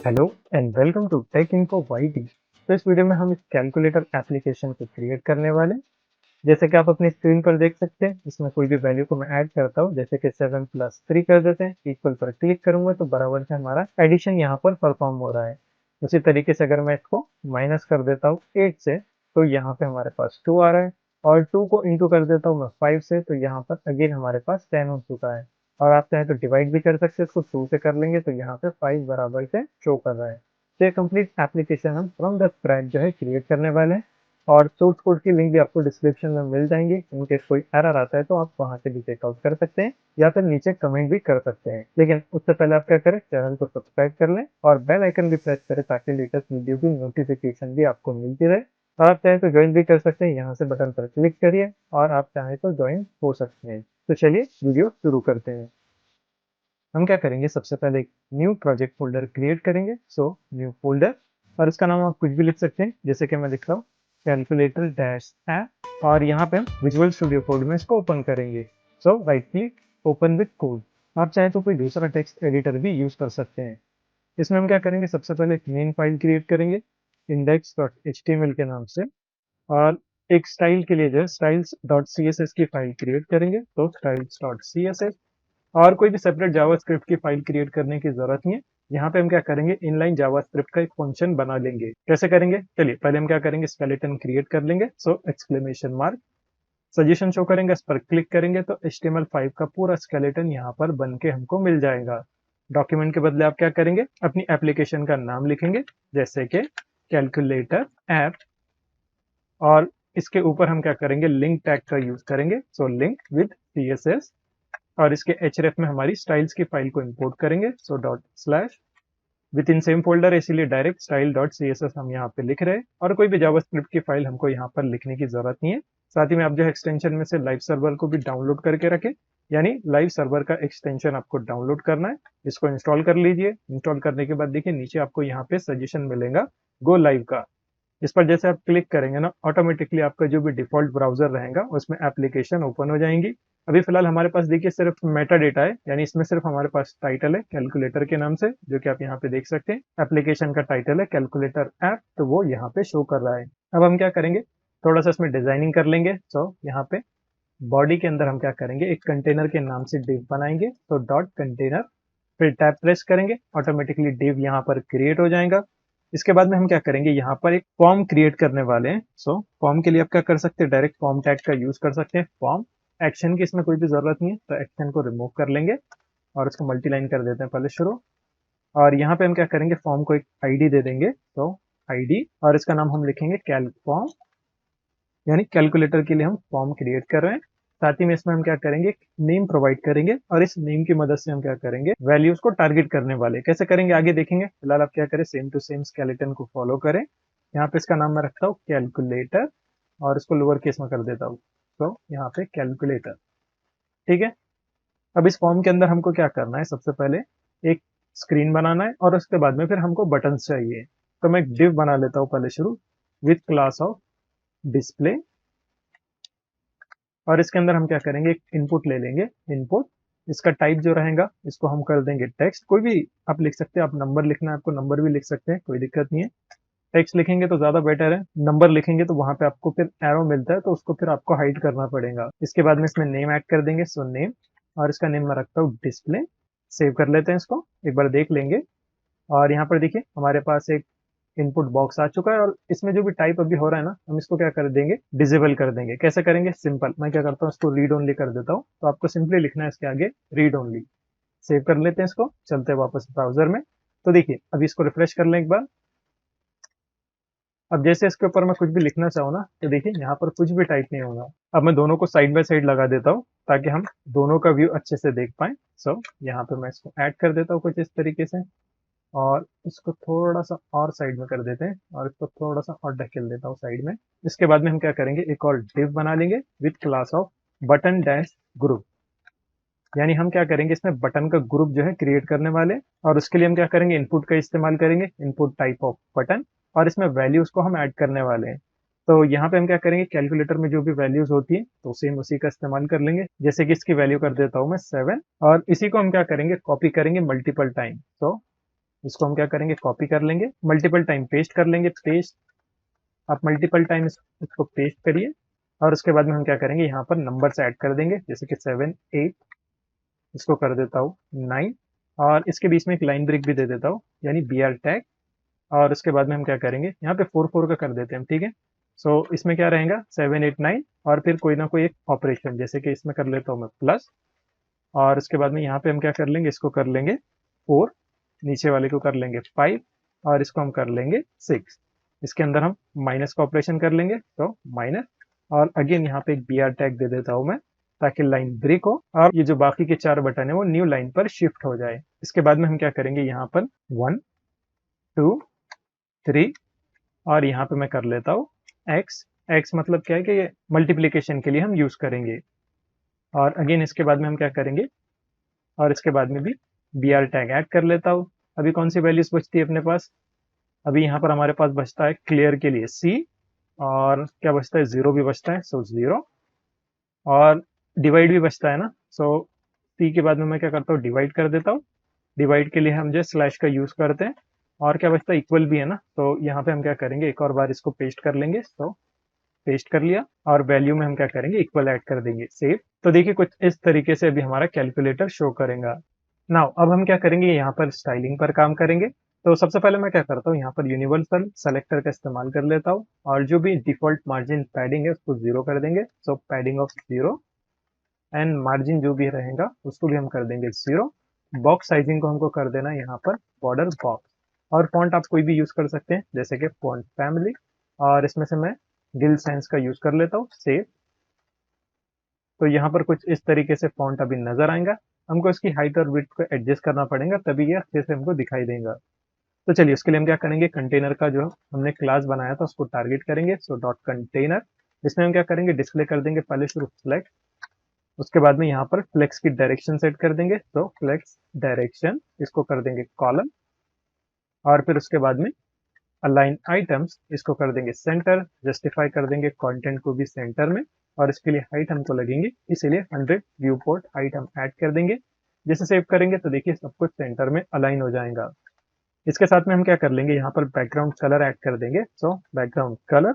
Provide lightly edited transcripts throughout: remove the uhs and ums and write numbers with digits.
Hello and welcome to tech info YT. तो इस video में हम इस कैलकुलेटर एप्लीकेशन को क्रिएट करने वाले हैं। जैसे कि आप अपनी स्क्रीन पर देख सकते हैं, इसमें कोई भी वैल्यू को मैं ऐड करता हूँ, जैसे कि 7+3 कर देते हैं, इक्वल पर क्लिक करूंगा तो बराबर से हमारा एडिशन यहाँ पर परफॉर्म हो रहा है। उसी तरीके से अगर मैं इसको माइनस कर देता हूँ 8 से, तो यहाँ पे हमारे पास 2 आ रहा है। और 2 को इंटू कर देता हूँ मैं 5 से, तो यहाँ पर अगेन हमारे पास 10 हो चुका है। और आप चाहें तो डिवाइड भी कर सकते हैं, इसको 2 से कर लेंगे तो यहाँ पे 5 बराबर से शो कर रहा है। तो ये कंप्लीट एप्लीकेशन हम फ्रॉम द स्क्रैच जो है क्रिएट करने वाले हैं। और सोर्स कोड की लिंक भी आपको डिस्क्रिप्शन में मिल जाएंगी। इनकेस कोई एरर आता है तो आप वहां से भी चेकआउट कर सकते हैं या फिर नीचे कमेंट भी कर सकते हैं। लेकिन उससे पहले आप क्या करें, चैनल को सब्सक्राइब कर लें और बेल आइकन भी प्रेस करें ताकि लेटेस्ट वीडियो की नोटिफिकेशन भी आपको मिलती रहे। और आप चाहें तो ज्वाइन भी कर सकते हैं, यहाँ से बटन पर क्लिक करिए और आप चाहें तो ज्वाइन हो सकते हैं। तो चलिए वीडियो शुरू करते हैं। हम क्या करेंगे, सबसे पहले एक न्यू प्रोजेक्ट फोल्डर क्रिएट करेंगे। सो न्यू फोल्डर, और इसका नाम आप कुछ भी लिख सकते हैं, जैसे कि मैं लिख रहा हूँ कैलकुलेटर डैश ऐप। और यहाँ पे हम विजुअल स्टूडियो कोड में इसको ओपन करेंगे। So right click, open with code. आप चाहें तो कोई दूसरा टेक्स्ट एडिटर भी यूज कर सकते हैं। इसमें हम क्या करेंगे, सबसे पहले एक मेन फाइल क्रिएट करेंगे index.html के नाम से। और एक स्टाइल के लिए जो है styles.css की फाइल क्रिएट करेंगे, तो styles.css। और कोई भी सेपरेट जावास्क्रिप्ट की फाइल क्रिएट करने की जरूरत नहीं है। यहाँ पे हम क्या करेंगे, इनलाइन जावास्क्रिप्ट का एक फंक्शन बना लेंगे। कैसे करेंगे, चलिए पहले हम क्या करेंगे, स्केलेटन क्रिएट कर लेंगे। सो एक्सक्लेमेशन मार्क, सजेशन शो करेंगे, इस पर क्लिक करेंगे तो HTML5 का पूरा स्केलेटन यहाँ पर बन के हमको मिल जाएगा। डॉक्यूमेंट के बदले आप क्या करेंगे, अपनी एप्लीकेशन का नाम लिखेंगे, जैसे कि कैलकुलेटर ऐप। और इसके ऊपर हम क्या करेंगे, लिंक टैग का यूज करेंगे। So link with CSS। और इसके href में हमारी स्टाइल्स की फाइल को इंपोर्ट करेंगे। So dot slash with in same folder, इसीलिए डायरेक्ट स्टाइल डॉट CSS हम यहाँ पे लिख रहे हैं। और कोई भी जावास्क्रिप्ट की फाइल हमको यहाँ पर लिखने की जरूरत नहीं है। साथ ही में आप जो एक्सटेंशन में से लाइव सर्वर को भी डाउनलोड करके रखें, यानी लाइव सर्वर का एक्सटेंशन आपको डाउनलोड करना है। इसको इंस्टॉल कर लीजिए। इंस्टॉल करने के बाद देखिए नीचे आपको यहाँ पे सजेशन मिलेगा गो लाइव का। इस पर जैसे आप क्लिक करेंगे ना, ऑटोमेटिकली आपका जो भी डिफॉल्ट ब्राउजर रहेगा उसमें एप्लीकेशन ओपन हो जाएंगी। अभी फिलहाल हमारे पास देखिए सिर्फ मेटा डेटा है, यानी इसमें सिर्फ हमारे पास टाइटल है कैलकुलेटर के नाम से, जो कि आप यहाँ पे देख सकते हैं। एप्लीकेशन का टाइटल है कैलकुलेटर ऐप, तो वो यहाँ पे शो कर रहा है। अब हम क्या करेंगे, थोड़ा सा इसमें डिजाइनिंग कर लेंगे। सो यहाँ पे बॉडी के अंदर हम क्या करेंगे, एक कंटेनर के नाम से डिव बनाएंगे। तो डॉट कंटेनर, फिर टैब प्रेस करेंगे, ऑटोमेटिकली डिव यहाँ पर क्रिएट हो जाएगा। इसके बाद में हम क्या करेंगे, यहाँ पर एक फॉर्म क्रिएट करने वाले हैं। सो फॉर्म के लिए आप क्या कर सकते हैं, डायरेक्ट फॉर्म टैग का यूज कर सकते हैं। फॉर्म एक्शन की इसमें कोई भी जरूरत नहीं है, तो एक्शन को रिमूव कर लेंगे और इसको मल्टीलाइन कर देते हैं पहले शुरू। और यहाँ पे हम क्या करेंगे, फॉर्म को एक आईडी दे देंगे। तो आईडी, और इसका नाम हम लिखेंगे कैल फॉर्म, यानी कैलकुलेटर के लिए हम फॉर्म क्रिएट कर रहे हैं। साथ ही में इसमें हम क्या करेंगे, नेम प्रोवाइड करेंगे। और इस नेम की मदद से हम क्या करेंगे, वैल्यूज को टारगेट करने वाले। कैसे करेंगे आगे देखेंगे, फिलहाल आप क्या करें, सेम टू सेम स्केलेटन को फॉलो करें। यहाँ पे इसका नाम मैं रखता हूँ कैलकुलेटर, और इसको लोअर केस में कर देता हूँ। तो यहाँ पे कैलकुलेटर, ठीक है। अब इस फॉर्म के अंदर हमको क्या करना है, सबसे पहले एक स्क्रीन बनाना है और उसके बाद में फिर हमको बटन्स चाहिए। तो मैं एक डिव बना लेता हूँ पहले शुरू, विथ क्लास ऑफ डिस्प्ले। और इसके अंदर हम क्या करेंगे, एक इनपुट ले लेंगे। इनपुट, इसका टाइप जो रहेगा इसको हम कर देंगे टेक्स्ट। कोई भी आप लिख सकते हैं, आप नंबर लिखना है आपको नंबर भी लिख सकते हैं, कोई दिक्कत नहीं है। टेक्स्ट लिखेंगे तो ज्यादा बेटर है, नंबर लिखेंगे तो वहां पे आपको फिर एरो मिलता है, तो उसको फिर आपको हाइड करना पड़ेगा। इसके बाद में इसमें नेम ऐड कर देंगे। सो नेम, और इसका नेम मैं रखता हूँ डिस्प्ले। सेव कर लेते हैं इसको, एक बार देख लेंगे। और यहाँ पर देखिए हमारे पास एक इनपुट बॉक्स आ चुका है, और इसमें जो भी टाइप अभी हो रहा है ना, हम इसको क्या कर देंगे, डिसेबल कर देंगे। कैसे करेंगे, सिंपल, मैं क्या करता हूँ, इसको रीड ओनली कर देता हूँ। तो आपको सिंपली लिखना है इसके आगे रीड ओनली। सेव कर लेते हैं इसको, चलते हैं वापस ब्राउजर में। तो देखिए अभी इसको रिफ्रेश कर लें एक बार। अब जैसे इसके ऊपर मैं कुछ भी लिखना चाहूँ ना, तो देखिए यहाँ पर कुछ भी टाइप नहीं होगा। अब मैं दोनों को साइड बाय साइड लगा देता हूँ ताकि हम दोनों का व्यू अच्छे से देख पाए। सो यहाँ पे मैं इसको ऐड कर देता हूँ कुछ इस तरीके से, और इसको थोड़ा सा और साइड में कर देते हैं, और इसको थोड़ा सा और ढकेल देता हूँ साइड में। इसके बाद में हम क्या करेंगे, एक और डिव बना लेंगे with class off button dash group. यानी हम क्या करेंगे, इसमें बटन का ग्रुप जो है क्रिएट करने वाले। और उसके लिए हम क्या करेंगे, इनपुट का इस्तेमाल करेंगे, इनपुट टाइप ऑफ बटन। और इसमें वैल्यूज को हम ऐड करने वाले हैं। तो यहाँ पे हम क्या करेंगे, कैलकुलेटर में जो भी वैल्यूज होती है तो सेम उसी का इस्तेमाल कर लेंगे। जैसे कि इसकी वैल्यू कर देता हूँ मैं 7, और इसी को हम क्या करेंगे, कॉपी करेंगे मल्टीपल टाइम। तो इसको हम क्या करेंगे, कॉपी कर लेंगे, मल्टीपल टाइम पेस्ट कर लेंगे, पेस्ट। आप मल्टीपल टाइम इसको पेस्ट करिए और उसके बाद में हम क्या करेंगे, यहाँ पर नंबर्स ऐड कर देंगे, जैसे कि 7 8, इसको कर देता हूँ 9, और इसके बीच में एक लाइन ब्रेक भी दे देता हूँ, यानी BR टैग। और उसके बाद में हम क्या करेंगे, यहाँ पे 4 4 का कर देते हैं हम, ठीक है। सो इसमें क्या रहेगा, 7 8 9, और फिर कोई ना कोई एक ऑपरेशन, जैसे कि इसमें कर लेता हूँ मैं प्लस, और उसके बाद में यहाँ पे हम क्या कर लेंगे, इसको कर लेंगे 4, नीचे वाले को कर लेंगे 5, और इसको हम कर लेंगे 6। इसके अंदर हम माइनस का ऑपरेशन कर लेंगे, तो माइनस, और अगेन यहाँ पे एक BR टैग दे देता हूँ मैं, ताकि लाइन ब्रेक हो और ये जो बाकी के 4 बटन है वो न्यू लाइन पर शिफ्ट हो जाए। इसके बाद में हम क्या करेंगे, यहाँ पर 1 2 3, और यहाँ पे मैं कर लेता हूँ x। x मतलब क्या है कि ये मल्टीप्लीकेशन के लिए हम यूज करेंगे। और अगेन इसके बाद में हम क्या करेंगे, और इसके बाद में भी BR टैग ऐड कर लेता हूँ। अभी कौन सी वैल्यूज बचती है अपने पास, अभी यहाँ पर हमारे पास बचता है क्लियर के लिए C, और क्या बचता है, 0 भी बचता है, सो 0, और डिवाइड भी बचता है ना, सो C के बाद में मैं क्या करता हूँ, डिवाइड कर देता हूँ। डिवाइड के लिए हम जो स्लैश का यूज करते हैं। और क्या बचता है, इक्वल भी है ना, तो यहाँ पे हम क्या करेंगे, एक और बार इसको पेस्ट कर लेंगे, तो पेस्ट कर लिया, और वैल्यू में हम क्या करेंगे, इक्वल ऐड कर देंगे, सेव। तो देखिए कुछ इस तरीके से अभी हमारा कैलकुलेटर शो करेगा। नाउ अब हम क्या करेंगे, यहाँ पर स्टाइलिंग पर काम करेंगे। तो सबसे पहले मैं क्या करता हूँ, यहाँ पर यूनिवर्सल सेलेक्टर का इस्तेमाल कर लेता हूँ, और जो भी डिफॉल्ट मार्जिन पैडिंग है उसको 0 कर देंगे, सो पैडिंग ऑफ 0, एंड मार्जिन जो भी रहेगा उसको भी हम कर देंगे 0। बॉक्स साइजिंग को हमको कर देना है यहाँ पर बॉर्डर बॉक्स, और फॉन्ट आप कोई भी यूज कर सकते हैं, जैसे कि फॉन्ट फैमिली, और इसमें से मैं गिल साइंस का यूज कर लेता हूँ, सेव। तो यहाँ पर कुछ इस तरीके से फॉन्ट अभी नजर आएगा। हमको इसकी हाइट और विड्थ को एडजस्ट करना पड़ेगा, तभी ये अच्छे से हमको दिखाई देगा। तो चलिए उसके लिए हम क्या करेंगे, कंटेनर का जो हमने क्लास बनाया था उसको टारगेट करेंगे, सो डॉट कंटेनर। इसमें हम क्या करेंगे, डिस्प्ले कर देंगे पहले शुरू फ्लेक्स, उसके बाद में यहाँ पर फ्लेक्स की डायरेक्शन सेट कर देंगे, तो फ्लेक्स डायरेक्शन, इसको कर देंगे कॉलम, और फिर उसके बाद में अलाइन आइटम्स, इसको कर देंगे सेंटर, जस्टिफाई कर देंगे कंटेंट को भी सेंटर में, और इसके लिए हाइट हमको लगेंगे, इसीलिए 100 व्यू पोर्ट हाइट हम ऐड कर देंगे। जैसे सेव करेंगे तो देखिए सब कुछ सेंटर में अलाइन हो जाएगा। इसके साथ में हम क्या कर लेंगे, यहाँ पर बैकग्राउंड कलर ऐड कर देंगे, सो बैकग्राउंड कलर,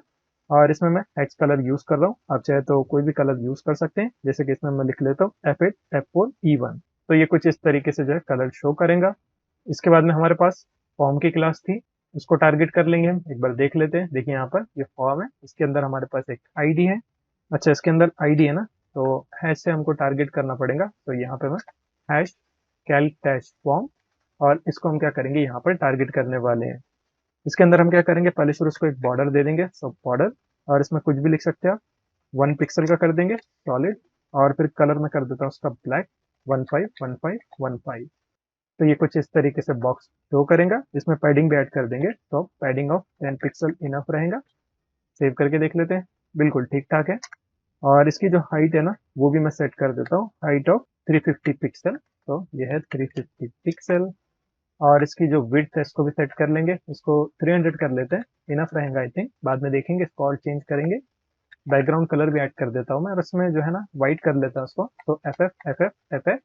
और इसमें मैं हेक्स कलर यूज कर रहा हूँ, आप चाहे तो कोई भी कलर यूज कर सकते हैं, जैसे कि इसमें मैं लिख लेता हूँ F8 F4 E1। तो ये कुछ इस तरीके से जो है कलर शो करेगा। इसके बाद में हमारे पास फॉर्म की क्लास थी, उसको टारगेट कर लेंगे हम, एक बार देख लेते हैं। देखिए यहाँ पर ये फॉर्म है, इसके अंदर हमारे पास एक आईडी है। अच्छा, इसके अंदर आईडी है ना, तो हैश से हमको टारगेट करना पड़ेगा, तो यहाँ पे मैं हैश कैल्क डैश फॉर्म, और इसको हम क्या करेंगे, यहाँ पर टारगेट करने वाले हैं। इसके अंदर हम क्या करेंगे, पहले शुरू उसको एक बॉर्डर दे देंगे, सब बॉर्डर, और इसमें कुछ भी लिख सकते हैं आप, 1 पिक्सल का कर देंगे सॉलिड, और फिर कलर में कर देता हूँ उसका ब्लैक, 151515। तो ये कुछ इस तरीके से बॉक्स शो करेगा। इसमें पैडिंग भी ऐड कर देंगे, तो पैडिंग ऑफ 10 पिक्सल इनफ रहेगा। सेव करके देख लेते हैं, बिल्कुल ठीक ठाक है। और इसकी जो हाइट है ना, वो भी मैं सेट कर देता हूँ, हाइट ऑफ 350 पिक्सल, तो ये है 350 पिक्सल। और इसकी जो विड्थ है इसको भी सेट कर लेंगे, इसको 300 कर लेते हैं, इनफ रहेगा आई थिंक, बाद में देखेंगे, इसको और चेंज करेंगे। बैकग्राउंड कलर भी ऐड कर देता हूँ मैं, और इसमें जो है ना व्हाइट कर लेता हूँ उसको, तो FF,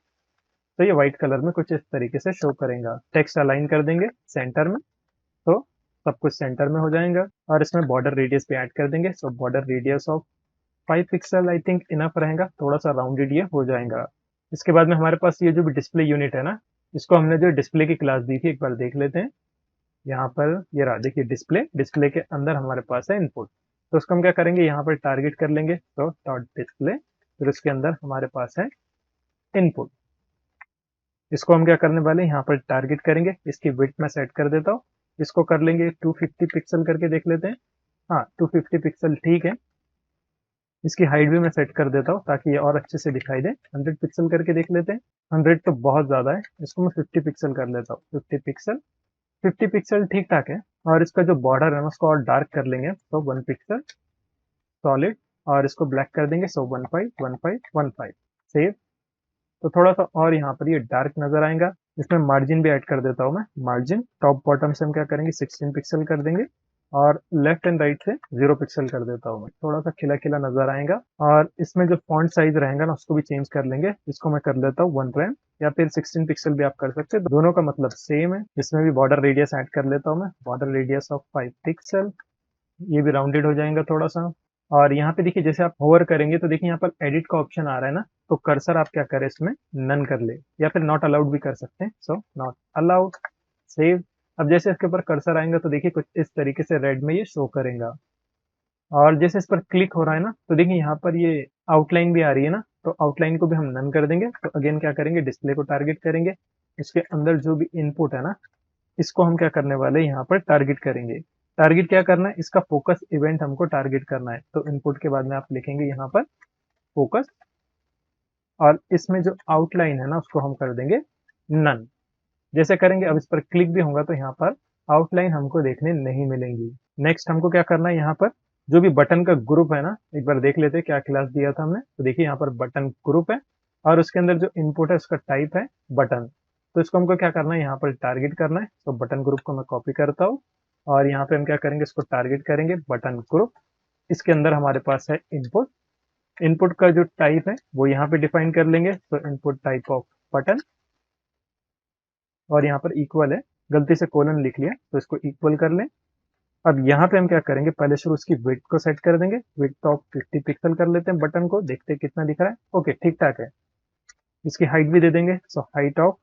तो ये व्हाइट कलर में कुछ इस तरीके से शो करेगा। टेक्स्ट अलाइन कर देंगे सेंटर में, तो सब कुछ सेंटर में हो जाएगा। और इसमें बॉर्डर रेडियस भी ऐड कर देंगे, so border radius of 5 pixel I think enough रहेगा, थोड़ा सा राउंडेड ये हो जाएगा। इसके बाद में हमारे पास ये जो भी डिस्प्ले यूनिट है ना, इसको हमने जो डिस्प्ले की क्लास दी थी, एक बार देख लेते हैं। यहाँ पर ये रहा, देखिए डिस्प्ले, डिस्प्ले के अंदर हमारे पास है इनपुट, तो उसको हम क्या करेंगे, यहाँ पर टारगेट कर लेंगे, तो डॉट डिस्प्ले, फिर उसके अंदर हमारे पास है इनपुट। इसको हम क्या करने वाले हैं, यहाँ पर टारगेट करेंगे, इसकी विड्थ में सेट कर देता हूँ, इसको कर लेंगे 250 पिक्सल करके देख लेते हैं। हाँ, 250 पिक्सल ठीक है। इसकी हाइट भी मैं सेट कर देता हूँ ताकि ये और अच्छे से दिखाई दे, 100 पिक्सल करके देख लेते हैं। 100 तो बहुत ज्यादा है, इसको मैं 50 पिक्सल कर लेता हूँ, 50 पिक्सल। 50 पिक्सल ठीक ठाक है। और इसका जो बॉर्डर है ना उसको और डार्क कर लेंगे, तो 1 पिक्सल सॉलिड, और इसको ब्लैक कर देंगे, सो 151515। सेव। तो थोड़ा सा और यहाँ पर ये डार्क नजर आएगा। इसमें मार्जिन भी ऐड कर देता हूँ मैं, मार्जिन टॉप बॉटम से हम क्या करेंगे, 16 पिक्सल कर देंगे, और लेफ्ट एंड राइट से 0 पिक्सल कर देता हूँ मैं, थोड़ा सा खिला खिला नजर आएगा। और इसमें जो फॉन्ट साइज रहेगा ना उसको भी चेंज कर लेंगे, इसको मैं कर लेता हूँ 1 रैम या फिर 16 पिक्सल भी आप कर सकते हैं, दोनों का मतलब सेम है। इसमें भी बॉर्डर रेडियस ऐड कर लेता हूँ मैं, बॉर्डर रेडियस ऑफ 5 पिक्सल, ये भी राउंडेड हो जाएगा थोड़ा सा। और यहाँ पे देखिए जैसे आप होवर करेंगे तो देखिए यहाँ पर एडिट का ऑप्शन आ रहा है ना, तो कर्सर आप क्या करें इसमें नन कर ले या फिर नॉट अलाउड भी कर सकते हैं, सो नॉट अलाउड, सेव। अब जैसे इसके ऊपर कर्सर आएंगे तो देखिए कुछ इस तरीके से रेड में ये शो करेगा। और जैसे इस पर क्लिक हो रहा है ना तो देखिए यहाँ पर ये आउटलाइन भी आ रही है ना, तो आउटलाइन को भी हम नन कर देंगे। तो अगेन क्या करेंगे, डिस्प्ले को टारगेट करेंगे, इसके अंदर जो भी इनपुट है ना इसको हम क्या करने वाले हैं यहाँ पर टारगेट करेंगे। टारगेट क्या करना है, इसका फोकस इवेंट हमको टारगेट करना है, तो इनपुट के बाद में आप लिखेंगे यहाँ पर फोकस, और इसमें जो आउटलाइन है ना उसको हम कर देंगे नन। जैसे करेंगे अब इस पर क्लिक भी होगा तो यहाँ पर आउटलाइन हमको देखने नहीं मिलेंगी। नेक्स्ट हमको क्या करना है, यहाँ पर जो भी बटन का ग्रुप है ना एक बार देख लेते हैं क्या क्लास दिया था हमने। तो देखिए यहाँ पर बटन ग्रुप है और उसके अंदर जो इनपुट है उसका टाइप है बटन। तो इसको हमको क्या करना है, यहाँ पर टारगेट करना है। तो बटन ग्रुप को मैं कॉपी करता हूँ और यहाँ पे हम क्या करेंगे, इसको टारगेट करेंगे बटन ग्रुप। इसके अंदर हमारे पास है इनपुट, इनपुट का जो टाइप है वो यहाँ पे डिफाइन कर लेंगे, तो इनपुट टाइप ऑफ बटन, और यहाँ पर इक्वल है, गलती से कोलन लिख लिया तो इसको इक्वल कर लें। अब यहाँ पे हम क्या करेंगे, पहले शुरू उसकी विड्थ को सेट कर देंगे, विड्थ ऑफ 50 पिक्सल कर लेते हैं बटन को, देखते हैं कितना दिख रहा है। ओके ठीक ठाक है। इसकी हाइट भी दे देंगे, so height of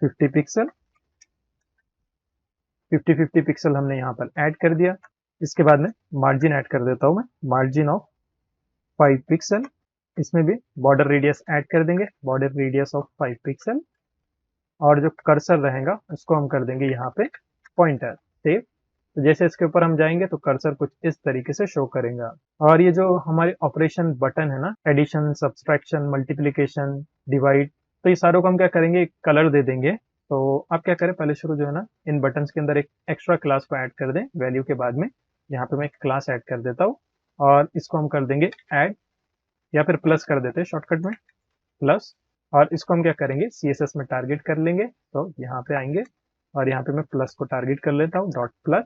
50 pixel, 50 pixel हमने यहाँ पर ऐड कर दिया। इसके बाद में मार्जिन ऐड कर देता हूँ मैं, मार्जिन ऑफ 5 पिक्सल। इसमें भी बॉर्डर रेडियस ऐड कर देंगे, बॉर्डर रेडियस ऑफ 5 पिक्सल। और जो कर्सर रहेगा उसको हम कर देंगे यहाँ पे पॉइंटर, सेव। तो जैसे इसके ऊपर हम जाएंगे तो कर्सर कुछ इस तरीके से शो करेगा। और ये जो हमारे ऑपरेशन बटन है ना, एडिशन, सब्सट्रैक्शन, मल्टीप्लिकेशन, डिवाइड, तो ये सारों को हम क्या करेंगे, एक कलर दे देंगे। तो आप क्या करें, पहले शुरू जो है ना इन बटन्स के अंदर एक एक्स्ट्रा क्लास को ऐड कर दें वैल्यू के बाद में। यहाँ पे मैं एक क्लास ऐड कर देता हूँ और इसको हम कर देंगे ऐड, या फिर प्लस कर देते हैं शॉर्टकट में, प्लस। और इसको हम क्या करेंगे, सीएसएस में टारगेट कर लेंगे। तो यहाँ पे आएंगे और यहाँ पे मैं प्लस को टारगेट कर लेता हूँ, डॉट प्लस।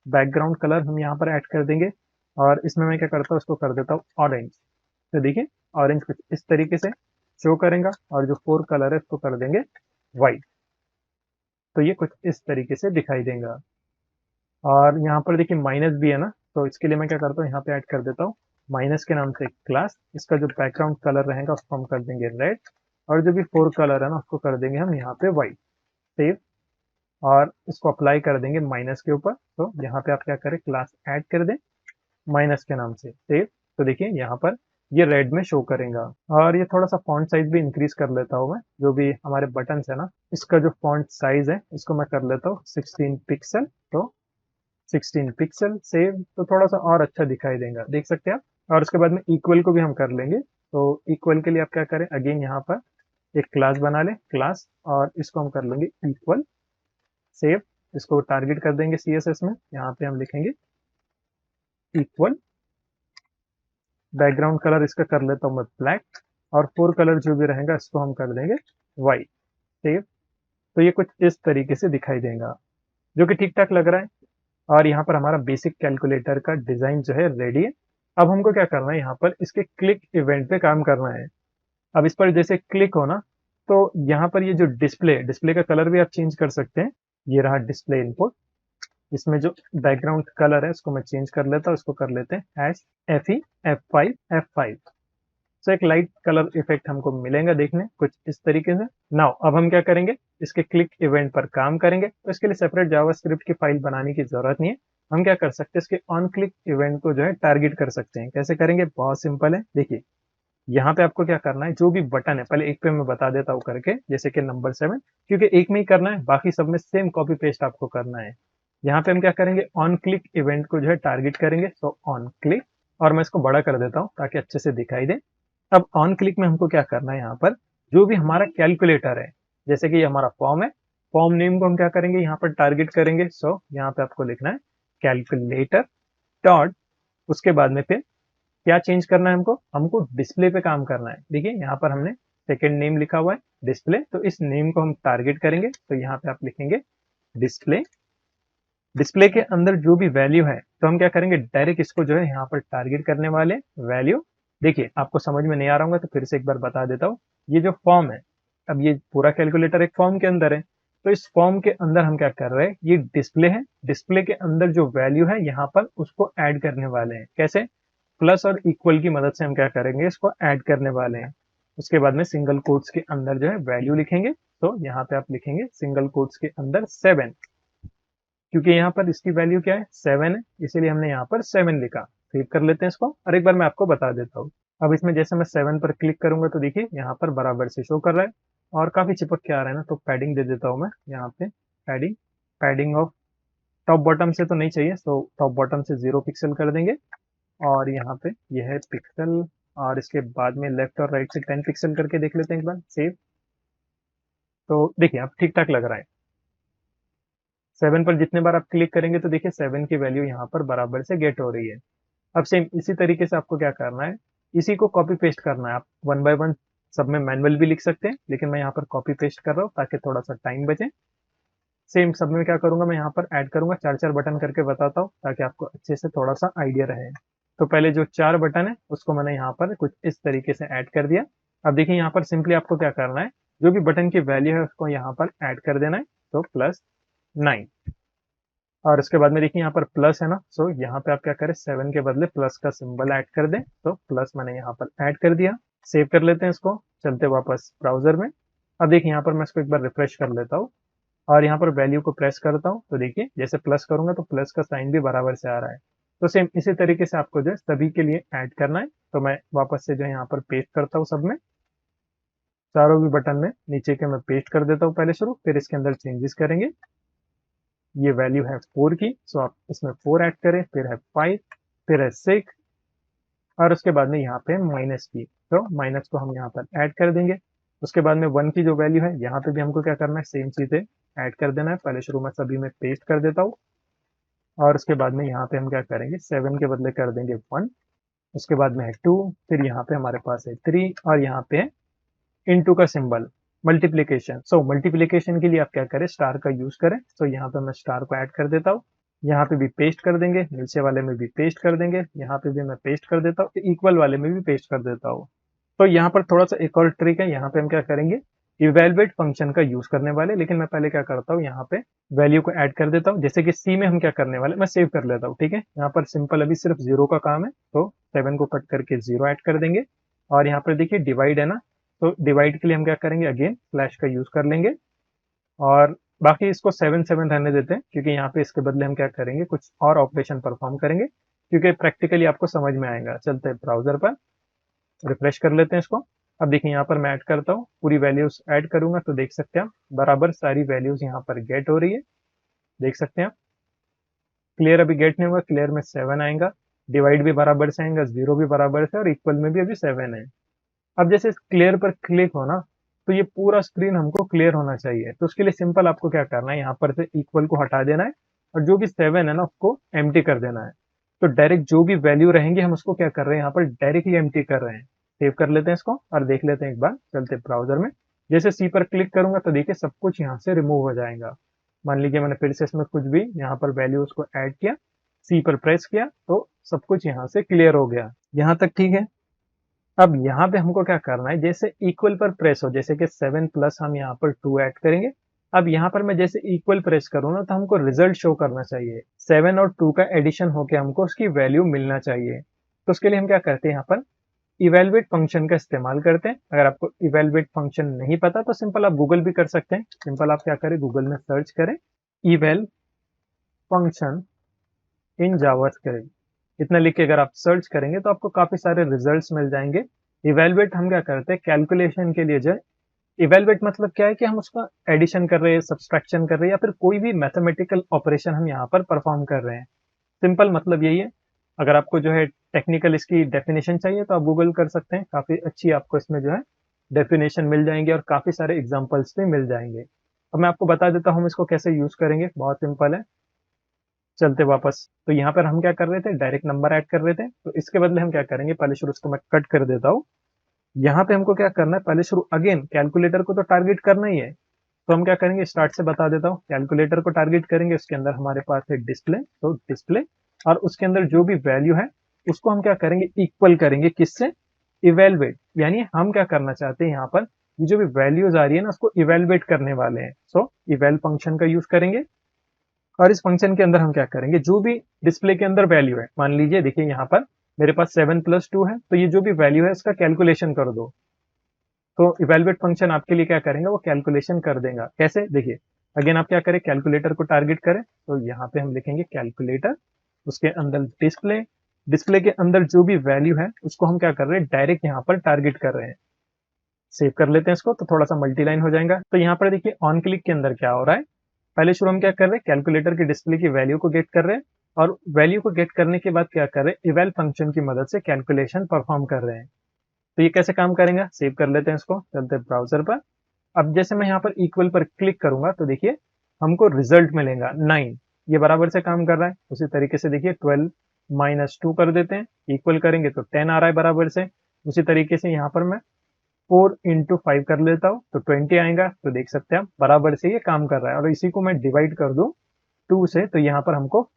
बैकग्राउंड कलर हम यहाँ पर ऐड कर देंगे और इसमें मैं क्या करता हूँ, इसको कर देता हूँ ऑरेंज। तो देखिए ऑरेंज कुछ इस तरीके से शो करेगा, और जो 4 कलर है इसको कर देंगे व्हाइट। तो ये कुछ इस तरीके से दिखाई देगा। और यहाँ पर देखिए माइनस भी है ना, तो इसके लिए मैं क्या करता हूँ, यहाँ पे ऐड कर देता हूँ माइनस के नाम से एक क्लास। इसका जो बैकग्राउंड कलर रहेगा उसको हम कर देंगे रेड, और जो भी 4 कलर है ना उसको कर देंगे हम यहाँ पे व्हाइट, सेव। और इसको अप्लाई कर देंगे माइनस के ऊपर। तो यहाँ पे आप क्या करें, क्लास ऐड कर दें माइनस के नाम से, सेव। तो देखिए यहाँ पर ये रेड में शो करेगा। और ये थोड़ा सा फॉन्ट साइज भी इंक्रीज कर लेता हूँ मैं, जो भी हमारे बटन्स है ना इसका जो फॉन्ट साइज है इसको मैं कर लेता हूँ 16 पिक्सल। तो 16 पिक्सल, सेव। तो थोड़ा सा और अच्छा दिखाई देगा, देख सकते हैं आप। और उसके बाद में इक्वल को भी हम कर लेंगे। तो इक्वल के लिए आप क्या करें, अगेन यहाँ पर एक क्लास बना लें, क्लास, और इसको हम कर लेंगे इक्वल, सेव। इसको टारगेट कर देंगे सीएसएस में, यहाँ पे हम लिखेंगे इक्वल। बैकग्राउंड कलर इसका कर लेता हूँ मैं ब्लैक, और 4 कलर जो भी रहेगा इसको हम कर देंगे व्हाइट, सेव। तो ये कुछ इस तरीके से दिखाई देगा, जो कि ठीक ठाक लग रहा है। और यहाँ पर हमारा बेसिक कैलकुलेटर का डिजाइन जो है रेडी है। अब हमको क्या करना है, यहाँ पर इसके क्लिक इवेंट पे काम करना है। अब इस पर जैसे क्लिक हो ना, तो यहाँ पर ये जो डिस्प्ले, डिस्प्ले का कलर भी आप चेंज कर सकते हैं। ये रहा डिस्प्ले इनपुट, इसमें जो बैकग्राउंड कलर है उसको मैं चेंज कर लेता हूँ, इसको कर लेते हैं एस FE F5 सो एक लाइट कलर इफेक्ट हमको मिलेगा देखने कुछ इस तरीके से। नाउ अब हम क्या करेंगे, इसके क्लिक इवेंट पर काम करेंगे। तो इसके लिए सेपरेट जावास्क्रिप्ट की फाइल बनाने की जरूरत नहीं है। हम क्या कर सकते हैं, इसके ऑन क्लिक इवेंट को जो है टारगेट कर सकते हैं। कैसे करेंगे, बहुत सिंपल है। देखिए यहाँ पे आपको क्या करना है, जो भी बटन है, पहले एक पे मैं बता देता हूँ करके, जैसे कि नंबर 7, क्योंकि एक में ही करना है, बाकी सब में सेम कॉपी पेस्ट आपको करना है। यहाँ पे हम क्या करेंगे, ऑन क्लिक इवेंट को जो है टारगेट करेंगे। तो ऑन क्लिक, और मैं इसको बड़ा कर देता हूँ ताकि अच्छे से दिखाई दे। अब ऑन क्लिक में हमको क्या करना है, यहाँ पर जो भी हमारा कैलकुलेटर है, जैसे कि ये हमारा फॉर्म है, फॉर्म नेम को हम क्या करेंगे, यहाँ पर टारगेट करेंगे। सो यहाँ पे आपको लिखना है कैलकुलेटर डॉट, उसके बाद में फिर क्या चेंज करना है, हमको हमको डिस्प्ले पे काम करना है। देखिए यहाँ पर हमने सेकेंड नेम लिखा हुआ है डिस्प्ले, तो इस नेम को हम टारगेट करेंगे। तो यहाँ पे आप लिखेंगे डिस्प्ले, डिस्प्ले के अंदर जो भी वैल्यू है तो हम क्या करेंगे, डायरेक्ट इसको जो है यहाँ पर टारगेट करने वाले वैल्यू। देखिए आपको समझ में नहीं आ रहा होगा तो फिर से एक बार बता देता हूँ। ये जो फॉर्म है, अब ये पूरा कैलकुलेटर एक फॉर्म के अंदर है, तो इस फॉर्म के अंदर हम क्या कर रहे हैं, ये डिस्प्ले है, डिस्प्ले के अंदर जो वैल्यू है यहाँ पर उसको ऐड करने वाले हैं। कैसे? प्लस और इक्वल की मदद से हम क्या करेंगे, इसको ऐड करने वाले हैं। उसके बाद में सिंगल कोट्स के अंदर जो है वैल्यू लिखेंगे। तो यहाँ पे आप लिखेंगे सिंगल कोट्स के अंदर 7, क्योंकि यहाँ पर इसकी वैल्यू क्या है, 7 है, इसीलिए हमने यहाँ पर 7 लिखा। सेव कर लेते हैं इसको और एक बार मैं आपको बता देता हूँ। अब इसमें जैसे मैं 7 पर क्लिक करूंगा तो देखिए यहाँ पर बराबर से शो कर रहा है और काफी चिपक के आ रहा है ना, तो पैडिंग दे देता हूँ मैं यहाँ पे। Padding padding of top bottom से तो नहीं चाहिए, तो टॉप बॉटम से 0 पिक्सल कर देंगे और यहाँ पे यह है पिक्सल, और इसके बाद में लेफ्ट और राइट से 10 पिक्सल करके देख लेते हैं एक बार। सेव। तो देखिए अब ठीक ठाक लग रहा है। 7 पर जितने बार आप क्लिक करेंगे तो देखिए 7 की वैल्यू यहाँ पर बराबर से गेट हो रही है। अब सेम इसी तरीके से आपको क्या करना है, इसी को कॉपी पेस्ट करना है। आप वन बाय वन सब में मैनुअल भी लिख सकते हैं, लेकिन मैं यहाँ पर कॉपी पेस्ट कर रहा हूँ ताकि थोड़ा सा टाइम बचे। सेम सब में क्या करूंगा, मैं यहाँ पर ऐड करूंगा, 4 4 बटन करके बताता हूँ ताकि आपको अच्छे से थोड़ा सा आइडिया रहे। तो पहले जो 4 बटन है उसको मैंने यहाँ पर कुछ इस तरीके से ऐड कर दिया। अब देखिए यहाँ पर सिंपली आपको क्या करना है, जो भी बटन की वैल्यू है उसको यहाँ पर ऐड कर देना है। तो +9, और उसके बाद में देखिए यहाँ पर प्लस है ना, सो यहाँ पे आप क्या करें, 7 के बदले प्लस का सिंबल ऐड कर दें। तो प्लस मैंने यहाँ पर ऐड कर दिया। सेव कर लेते हैं इसको, चलते वापस ब्राउजर में। अब देखिए यहाँ पर मैं इसको एक बार रिफ्रेश कर लेता हूँ और यहाँ पर वैल्यू को प्रेस करता हूँ तो देखिए जैसे प्लस करूंगा तो प्लस का साइन भी बराबर से आ रहा है। तो सेम इसी तरीके से आपको जो है सभी के लिए ऐड करना है। तो मैं वापस से जो है यहाँ पर पेस्ट करता हूँ, सब में चारों भी बटन में नीचे के मैं पेस्ट कर देता हूँ पहले शुरू, फिर इसके अंदर चेंजेस करेंगे। ये वैल्यू है 4 की, सो आप इसमें 4 ऐड करें, फिर है 5, फिर है 6, और उसके बाद में यहाँ पे माइनस की, तो माइनस को हम यहाँ पर ऐड कर देंगे। उसके बाद में 1 की जो वैल्यू है यहाँ पे भी हमको क्या करना है, सेम चीजें ऐड कर देना है। पहले शुरू में सभी में पेस्ट कर देता हूँ और उसके बाद में यहाँ पे हम क्या करेंगे, 7 के बदले कर देंगे 1, उसके बाद में है 2, फिर यहाँ पे हमारे पास है 3, और यहाँ पे है इनटू का सिंबल, मल्टीप्लीकेशन। सो मल्टीप्लीकेशन के लिए आप क्या करें, स्टार का यूज करें। तो यहाँ पे मैं स्टार को ऐड कर देता हूँ, यहाँ पे भी पेस्ट कर देंगे, नीचे वाले में भी पेस्ट कर देंगे, यहाँ पे भी मैं पेस्ट कर देता हूँ, इक्वल वाले में भी पेस्ट कर देता हूँ। तो यहाँ पर थोड़ा सा एक और ट्रिक है, यहाँ पे हम क्या करेंगे, इवेलुएट फंक्शन का यूज करने वाले, लेकिन मैं पहले क्या करता हूँ, यहाँ पे वैल्यू को ऐड कर देता हूँ। जैसे कि सी में हम क्या करने वाले, मैं सेव कर लेता हूँ, ठीक है। यहाँ पर सिंपल अभी सिर्फ 0 का काम है, तो 7 को कट करके 0 ऐड कर देंगे। और यहाँ पर देखिए डिवाइड है ना, तो डिवाइड के लिए हम क्या करेंगे, अगेन स्लैश का यूज कर लेंगे, और बाकी इसको 7 7 रहने देते हैं, क्योंकि यहाँ पे इसके बदले हम क्या करेंगे, कुछ और ऑपरेशन परफॉर्म करेंगे, क्योंकि प्रैक्टिकली आपको समझ में आएगा। चलते हैं ब्राउजर पर, रिफ्रेश कर लेते हैं इसको। अब देखिए यहाँ पर मैं ऐड करता हूँ, पूरी वैल्यूज ऐड करूंगा तो देख सकते हैं आप बराबर सारी वैल्यूज यहाँ पर गेट हो रही है, देख सकते हैं आप। क्लियर अभी गेट नहीं हुआ, क्लियर में 7 आएगा, डिवाइड भी बराबर से आएगा, 0 भी बराबर से, और इक्वल में भी अभी 7 है। अब जैसे क्लियर पर क्लिक हो ना, तो ये पूरा स्क्रीन हमको क्लियर होना चाहिए। तो उसके लिए सिंपल आपको क्या करना है, यहाँ पर से इक्वल को हटा देना है और जो भी 7 है ना उसको एम्प्टी कर देना है। तो डायरेक्ट जो भी वैल्यू रहेंगे हम उसको क्या कर रहे हैं, यहाँ पर डायरेक्टली एम्प्टी कर रहे हैं। सेव कर लेते हैं इसको और देख लेते हैं एक बार, चलते ब्राउजर में। जैसे सी पर क्लिक करूंगा तो देखिए सब कुछ यहाँ से रिमूव हो जाएगा। मान लीजिए मैंने फिर से इसमें कुछ भी यहाँ पर वैल्यू उसको ऐड किया, सी पर प्रेस किया, तो सब कुछ यहाँ से क्लियर हो गया। यहाँ तक ठीक है। अब यहाँ पे हमको क्या करना है, जैसे इक्वल पर प्रेस हो, जैसे कि 7 प्लस हम यहाँ पर 2 ऐड करेंगे। अब यहाँ पर मैं जैसे इक्वल प्रेस करूँ ना, तो हमको रिजल्ट शो करना चाहिए, 7 और 2 का एडिशन होके हमको उसकी वैल्यू मिलना चाहिए। तो उसके लिए हम क्या करते हैं, यहाँ पर इवेलुएट फंक्शन का इस्तेमाल करते हैं। अगर आपको इवेलुएट फंक्शन नहीं पता तो सिंपल आप गूगल भी कर सकते हैं। सिंपल आप क्या करें, गूगल में सर्च करें इवेल फंक्शन इन जावास्क्रिप्ट, इतना लिख के अगर आप सर्च करेंगे तो आपको काफी सारे रिजल्ट्स मिल जाएंगे। इवेलुएट हम क्या करते हैं, कैलकुलेशन के लिए जो इवेलुएट मतलब क्या है कि हम उसका एडिशन कर रहे हैं, सब्सट्रैक्शन कर रहे हैं, या फिर कोई भी मैथमेटिकल ऑपरेशन हम यहाँ पर परफॉर्म कर रहे हैं। सिंपल मतलब यही है। अगर आपको जो है टेक्निकल इसकी डेफिनेशन चाहिए तो आप गूगल कर सकते हैं, काफी अच्छी आपको इसमें जो है डेफिनेशन मिल जाएंगे और काफी सारे एग्जांपल्स भी मिल जाएंगे। अब मैं आपको बता देता हूँ हम इसको कैसे यूज करेंगे, बहुत सिंपल है। चलते वापस, तो यहाँ पर हम क्या कर रहे थे, डायरेक्ट नंबर ऐड कर रहे थे, तो इसके बदले हम क्या करेंगे, पहले शुरू उसको मैं कट कर देता हूँ। यहाँ पे हमको क्या करना है, पहले शुरू अगेन कैलकुलेटर को तो टारगेट करना ही है, तो हम क्या करेंगे, स्टार्ट से बता देता हूँ। कैलकुलेटर को टारगेट करेंगे, उसके अंदर हमारे पास है डिस्प्ले, तो डिस्प्ले, और उसके अंदर जो भी वैल्यू है उसको हम क्या करेंगे, इक्वल करेंगे किससे, इवेलुएट। यानी हम क्या करना चाहते हैं यहाँ पर, ये जो भी वैल्यूज आ रही है ना उसको इवेलुएट करने वाले हैं। सो इवेल फंक्शन का यूज करेंगे, और इस फंक्शन के अंदर हम क्या करेंगे, जो भी डिस्प्ले के अंदर वैल्यू है, मान लीजिए देखिए यहाँ पर मेरे पास 7 + 2 है, तो ये जो भी वैल्यू है इसका कैलकुलेशन कर दो। तो इवेलुएट फंक्शन आपके लिए क्या करेंगे, वो कैलकुलेशन कर देगा। कैसे, देखिए अगेन आप क्या करें, कैलकुलेटर को टारगेट करें, तो यहाँ पे हम लिखेंगे कैलकुलेटर, उसके अंदर डिस्प्ले, डिस्प्ले के अंदर जो भी वैल्यू है उसको हम क्या कर रहे हैं, डायरेक्ट यहाँ पर टारगेट कर रहे हैं। सेव कर लेते हैं इसको, तो थोड़ा सा मल्टीलाइन हो जाएगा। तो यहाँ पर देखिए ऑन क्लिक के अंदर क्या हो रहा है, पहले शुरू हम क्या कर रहे हैं, कैलकुलेटर की डिस्प्ले की वैल्यू को गेट कर रहे हैं, और वैल्यू को गेट करने के बाद क्या कर रहे हैं, इवेल फंक्शन की मदद से कैलकुलेशन परफॉर्म कर रहे हैं। तो ये कैसे काम करेंगे, सेव कर लेते हैं इसको, चलते हैं ब्राउजर पर। अब जैसे मैं यहाँ पर इक्वल पर क्लिक करूंगा तो देखिए हमको रिजल्ट मिलेगा 9, ये बराबर से काम कर रहा है। उसी तरीके से देखिए 12 - 2 कर देते हैं, इक्वल करेंगे तो 10 आ रहा है बराबर से। उसी तरीके से यहाँ पर मैं 4 × 5 कर लेता हूँ तो 20 आएगा। तो देख सकते हैं आप बराबर से ये काम कर रहा है। और इसी को मैं डिवाइड कर दूं 2 से, तो यहाँ पर हमको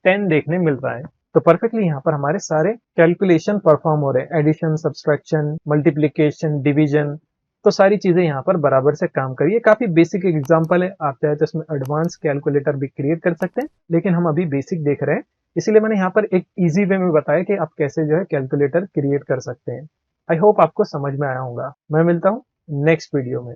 10 देखने मिल रहा है। तो परफेक्टली यहाँ पर हमारे सारे कैलकुलेशन परफॉर्म हो रहे हैं, एडिशन, सब्सट्रैक्शन, मल्टीप्लिकेशन, डिवीजन, तो सारी चीजें यहाँ पर बराबर से काम करिए। काफी बेसिक एग्जांपल है, आप चाहे तो इसमें एडवांस कैलकुलेटर भी क्रिएट कर सकते हैं, लेकिन हम अभी बेसिक देख रहे हैं, इसीलिए मैंने यहाँ पर एक इजी वे में बताया कि आप कैसे जो है कैलकुलेटर क्रिएट कर सकते हैं। आई होप आपको समझ में आया होगा। मैं मिलता हूँ नेक्स्ट वीडियो में।